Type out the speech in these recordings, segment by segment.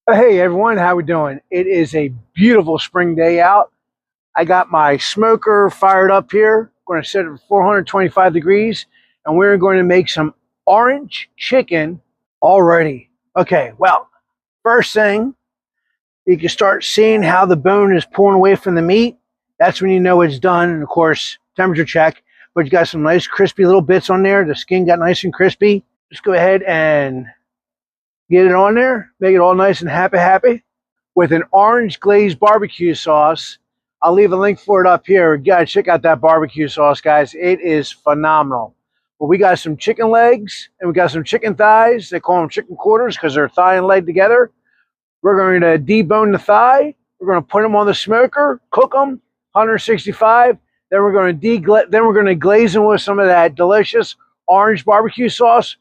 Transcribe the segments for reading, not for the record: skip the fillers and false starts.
Hey everyone, how we doing? It is a beautiful spring day out. I got my smoker fired up here. Going to set it at 425 degrees, and we're going to make some orange chicken already. Okay, well, first thing, you can start seeing how the bone is pulling away from the meat. That's when you know it's done, and of course, temperature check. But you got some nice crispy little bits on there. The skin got nice and crispy. Just go ahead and get it on there, make it all nice and happy with an orange glazed barbecue sauce. I'll leave a link for it up here. You gotta check out that barbecue sauce, guys. It is phenomenal. But we got some chicken legs and we got some chicken thighs. They call them chicken quarters because they're thigh and leg together. We're going to debone the thigh. We're going to put them on the smoker, cook them, 165. Then we're going to glaze them with some of that delicious orange barbecue sauce.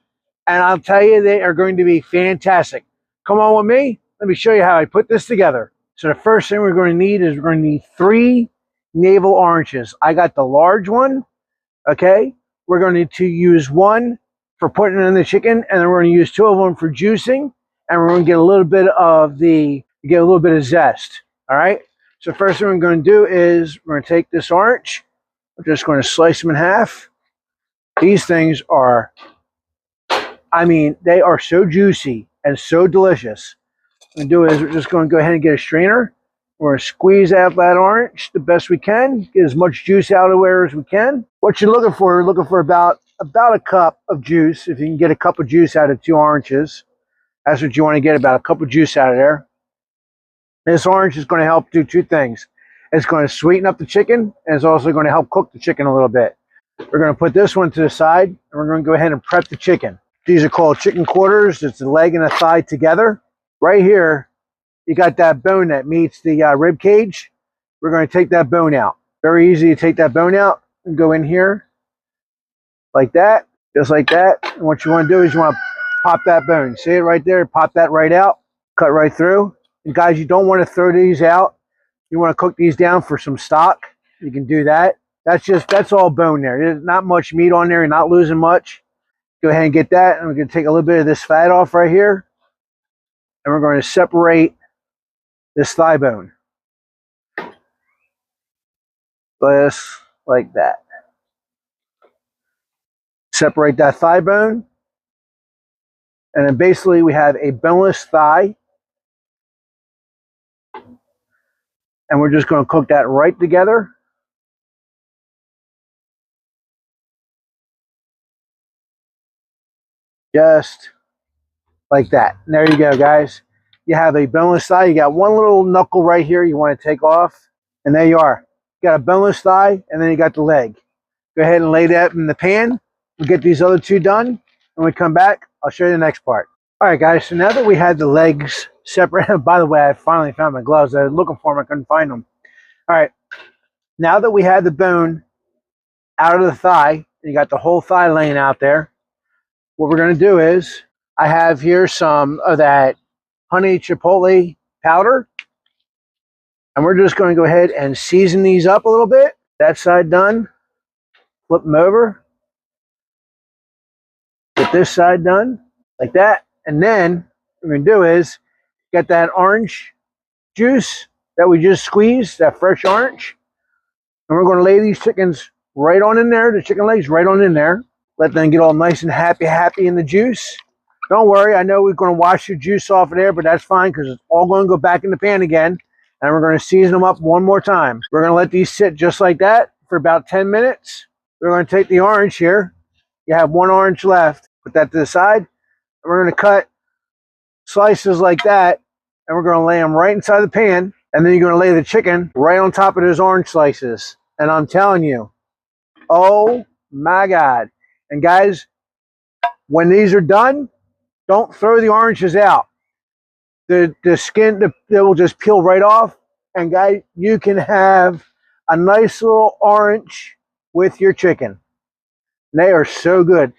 And I'll tell you, they are going to be fantastic. Come on with me. Let me show you how I put this together. So the first thing we're going to need is we're going to need 3 navel oranges. I got the large one, okay? We're going to use 1 for putting it in the chicken, and then we're going to use 2 of them for juicing, and we're going to get a little bit of zest, all right? So first thing we're going to do is we're going to take this orange. We're just going to slice them in half. These things are, they are so juicy and so delicious. What we're going to do is we're just going to go ahead and get a strainer. We're going to squeeze out that orange the best we can, get as much juice out of there as we can. What you're looking for about a cup of juice. If you can get a cup of juice out of 2 oranges, that's what you want to get, about a cup of juice out of there. This orange is going to help do 2 things. It's going to sweeten up the chicken, and it's also going to help cook the chicken a little bit. We're going to put this one to the side, and we're going to go ahead and prep the chicken. These are called chicken quarters. It's the leg and the thigh together. Right here, you got that bone that meets the rib cage. We're going to take that bone out. Very easy to take that bone out and go in here like that, just like that. And what you want to do is you want to pop that bone. See it right there? Pop that right out. Cut right through. And guys, you don't want to throw these out. You want to cook these down for some stock. You can do that. That's all bone there. There's not much meat on there. You're not losing much. Go ahead and get that, and we're going to take a little bit of this fat off right here, and we're going to separate this thigh bone. Just like that. Separate that thigh bone, and then basically we have a boneless thigh, and we're just going to cook that right together. Just like that. And there you go, guys. You have a boneless thigh. You got one little knuckle right here you want to take off. And there you are. You got a boneless thigh, and then you got the leg. Go ahead and lay that in the pan. We'll get these other 2 done. When we come back, I'll show you the next part. All right, guys. So now that we had the legs separate. By the way, I finally found my gloves. I was looking for them. I couldn't find them. All right. Now that we had the bone out of the thigh, and you got the whole thigh laying out there, what we're going to do is, I have here some of that honey chipotle powder, and we're just going to go ahead and season these up a little bit. That side done. Flip them over. Get this side done like that. And then what we're going to do is get that orange juice that we just squeezed, that fresh orange, and we're going to lay these chickens right on in there, the chicken legs right on in there. Let them get all nice and happy in the juice. Don't worry, I know we're going to wash the juice off of there, but that's fine because it's all going to go back in the pan again. And we're going to season them up one more time. We're going to let these sit just like that for about 10 minutes. We're going to take the orange here. You have 1 orange left. Put that to the side. And we're going to cut slices like that. And we're going to lay them right inside the pan. And then you're going to lay the chicken right on top of those orange slices. And I'm telling you, oh my God. And guys, when these are done, don't throw the oranges out. The skin, they will just peel right off. And guys, you can have a nice little orange with your chicken. They are so good.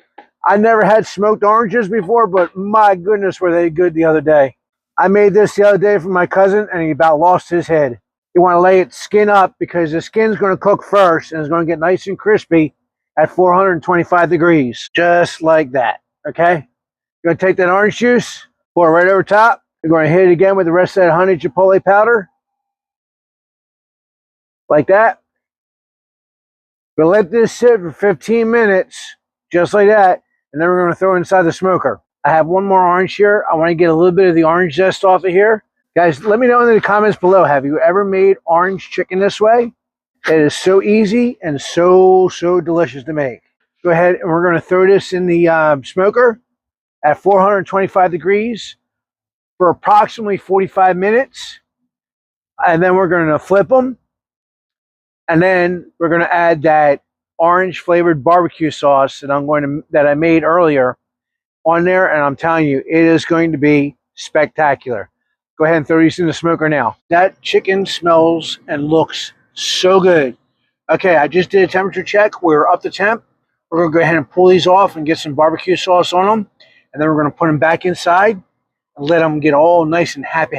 I never had smoked oranges before, but my goodness, were they good the other day. I made this the other day for my cousin, and he about lost his head. You want to lay it skin up because the skin's going to cook first, and it's going to get nice and crispy at 425 degrees, just like that, okay? You're going to take that orange juice, pour it right over top. We're going to hit it again with the rest of that honey chipotle powder. Like that. We'll let this sit for 15 minutes, just like that, and then we're going to throw it inside the smoker. I have one more orange here. I want to get a little bit of the orange zest off of here. Guys, let me know in the comments below, have you ever made orange chicken this way? It is so easy and so delicious to make. Go ahead and we're going to throw this in the smoker at 425 degrees for approximately 45 minutes. And then we're going to flip them. And then we're going to add that orange flavored barbecue sauce that I made earlier on there. And I'm telling you, it is going to be spectacular. Go ahead and throw these in the smoker now. That chicken smells and looks so good. Okay, I just did a temperature check. We're up to temp. We're going to go ahead and pull these off and get some barbecue sauce on them. And then we're going to put them back inside and let them get all nice and happy.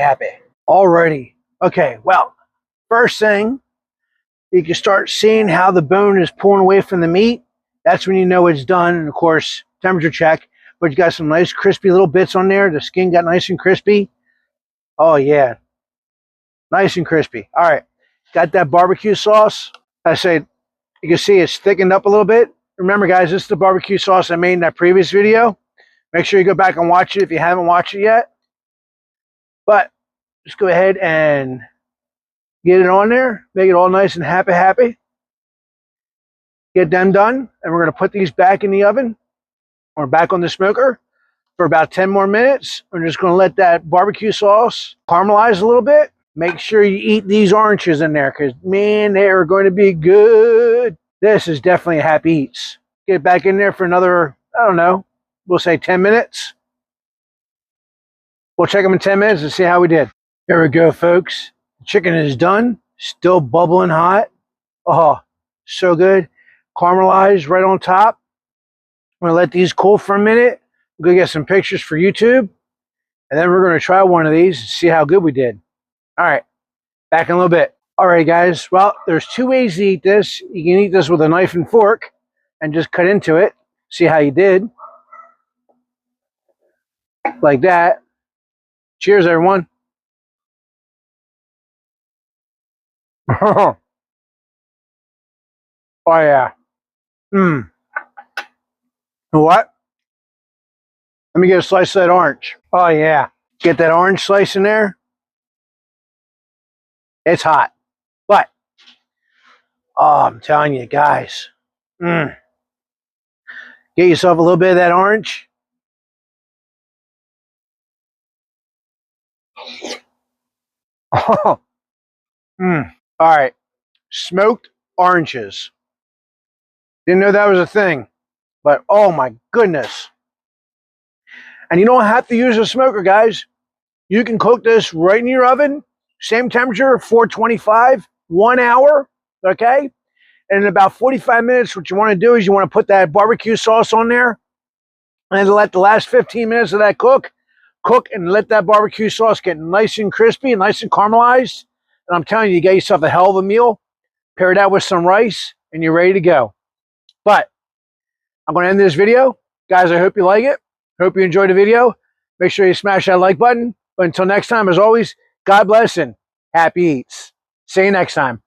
Alrighty. Okay, well, first thing, you can start seeing how the bone is pulling away from the meat. That's when you know it's done. And of course, temperature check. But you got some nice crispy little bits on there. The skin got nice and crispy. Oh, yeah. Nice and crispy. All right. Got that barbecue sauce. I say, you can see it's thickened up a little bit. Remember, guys, this is the barbecue sauce I made in that previous video. Make sure you go back and watch it if you haven't watched it yet. But just go ahead and get it on there. Make it all nice and happy. Get them done. And we're going to put these back in the oven or back on the smoker for about 10 more minutes. We're just going to let that barbecue sauce caramelize a little bit. Make sure you eat these oranges in there because, man, they are going to be good. This is definitely a happy eats. Get it back in there for another, I don't know, we'll say 10 minutes. We'll check them in 10 minutes and see how we did. There we go, folks. The chicken is done. Still bubbling hot. Oh, so good. Caramelized right on top. I'm going to let these cool for a minute. Go get some pictures for YouTube. And then we're going to try one of these and see how good we did. All right. Back in a little bit. All right, guys. Well, there's two ways to eat this. You can eat this with a knife and fork and just cut into it. See how you did. Like that. Cheers, everyone. Oh, yeah. You know what? Let me get a slice of that orange. Oh, yeah. Get that orange slice in there. It's hot. But, oh, I'm telling you, guys. Get yourself a little bit of that orange. Oh. All right. Smoked oranges. Didn't know that was a thing. But, oh, my goodness. And you don't have to use a smoker, guys. You can cook this right in your oven. Same temperature, 425, 1 hour, okay? And in about 45 minutes, what you want to do is you want to put that barbecue sauce on there and let the last 15 minutes of that cook and let that barbecue sauce get nice and crispy and nice and caramelized. And I'm telling you, you get yourself a hell of a meal. Pair that with some rice, and you're ready to go. But I'm going to end this video. Guys, I hope you like it. Hope you enjoyed the video. Make sure you smash that like button. But until next time, as always, God bless and happy eats. See you next time.